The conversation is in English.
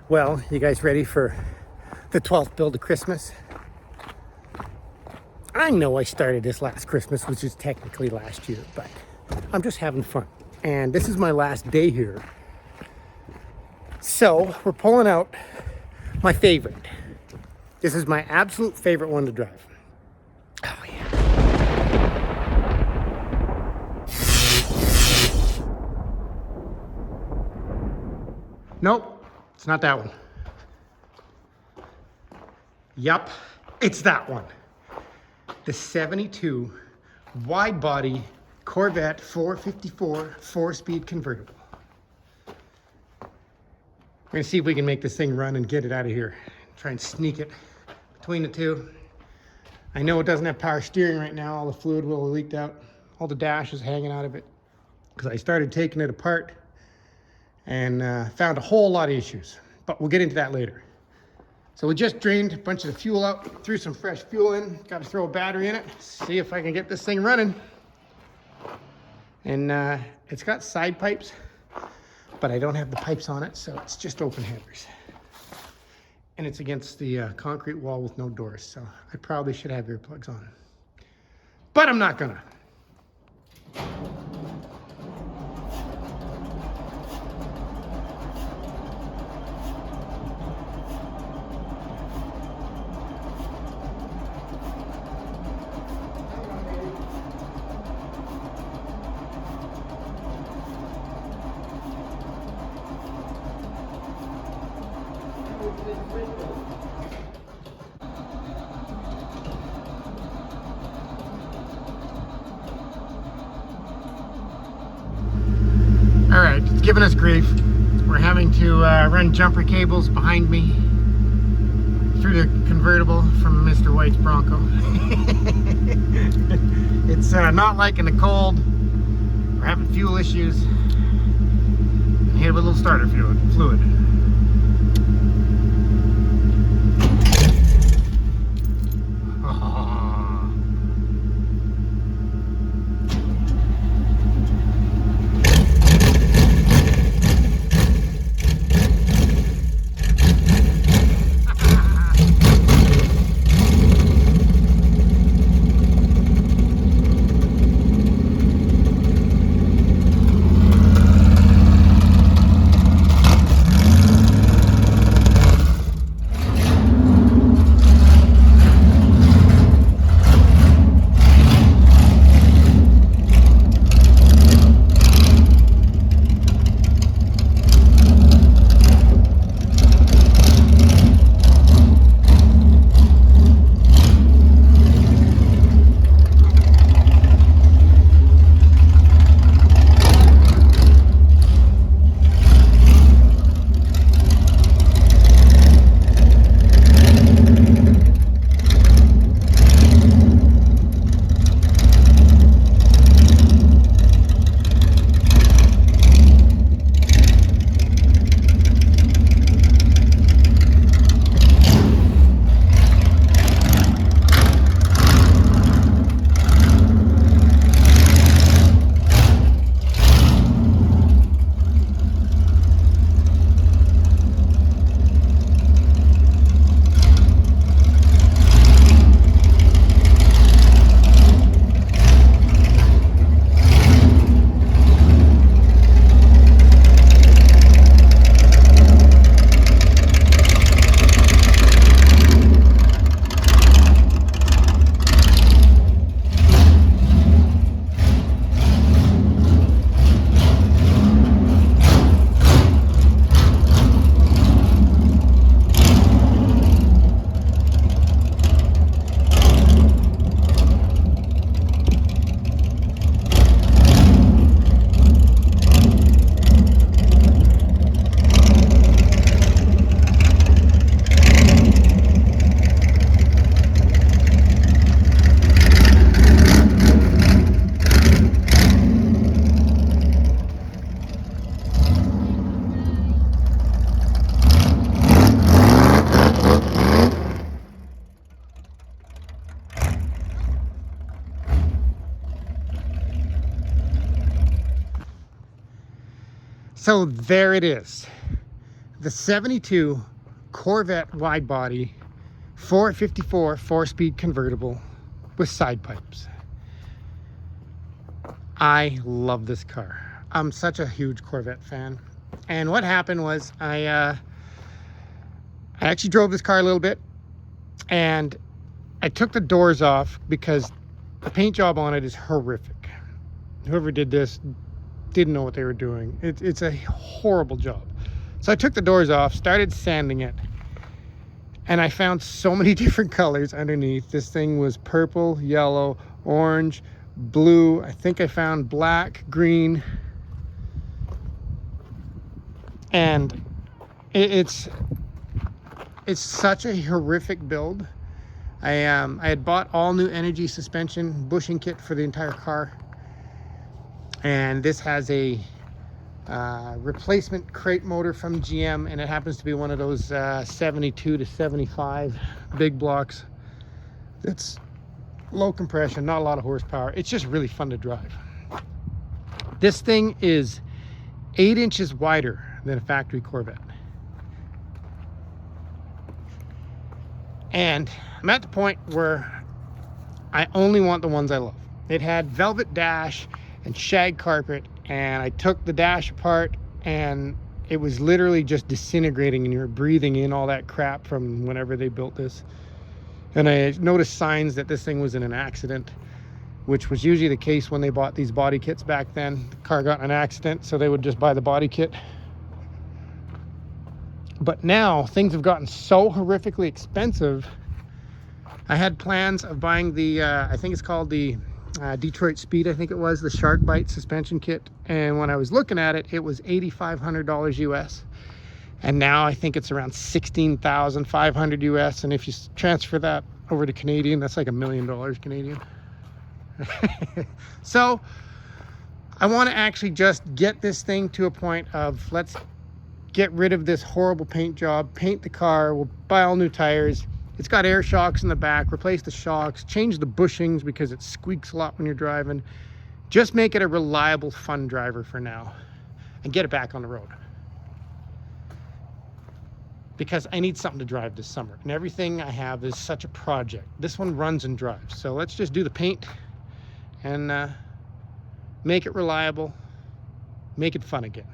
Well, you guys ready for the 12th build of Christmas? I know I started this last Christmas, which is technically last year, but I'm just having fun. And this is my last day here. So we're pulling out my favorite. This is my absolute favorite one to drive. Oh yeah. Nope, it's not that one. Yup, it's that one. The 72 wide-body Corvette 454 4-speed convertible. We're gonna see if we can make this thing run and get it out of here. Try and sneak it between the two. I know it doesn't have power steering right now. All the fluid will have leaked out. All the dash is hanging out of it because I started taking it apart and found a whole lot of issues, but we'll get into that later. So we just drained a bunch of the fuel out, threw some fresh fuel in, got to throw a battery in it, see if I can get this thing running. And it's got side pipes, but I don't have the pipes on it, so it's just open headers. And it's against the concrete wall with no doors, so I probably should have earplugs on. But I'm not gonna. All right, it's giving us grief. We're having to run jumper cables behind me through the convertible from Mr. White's Bronco. It's not liking the cold. We're having fuel issues. And hit with a little starter fluid. So there it is. the 72 Corvette Widebody 454 4-speed convertible with side pipes. I love this car. I'm such a huge Corvette fan. And what happened was I actually drove this car a little bit, and I took the doors off because the paint job on it is horrific. Whoever did this didn't know what they were doing. It's a horrible job. So I took the doors off, started sanding it, and I found so many different colors underneath. This thing was purple, yellow, orange, blue. I think I found black, green, and it's such a horrific build. I had bought all new energy suspension bushing kit for the entire car, and this has a replacement crate motor from GM, and it happens to be one of those 72 to 75 big blocks. It's low compression, not a lot of horsepower. It's just really fun to drive. This thing is 8 inches wider than a factory Corvette. And I'm at the point where I only want the ones I love. It had velvet dash and shag carpet, and I took the dash apart and it was literally just disintegrating, and you were breathing in all that crap from whenever they built this. And I noticed signs that this thing was in an accident, which was usually the case when they bought these body kits back then. The car got in an accident, so they would just buy the body kit. But now things have gotten so horrifically expensive. I had plans of buying the, I think it's called the Detroit Speed, I think it was, the Shark Bite suspension kit. And when I was looking at it, it was $8,500 US. And now I think it's around $16,500 US. And if you transfer that over to Canadian, that's like $1 million Canadian. So I want to actually just get this thing to a point of, let's get rid of this horrible paint job, paint the car, we'll buy all new tires. It's got air shocks in the back, replace the shocks, change the bushings because it squeaks a lot when you're driving. Just make it a reliable, fun driver for now and get it back on the road. Because I need something to drive this summer, and everything I have is such a project. This one runs and drives. So let's just do the paint and make it reliable, make it fun again.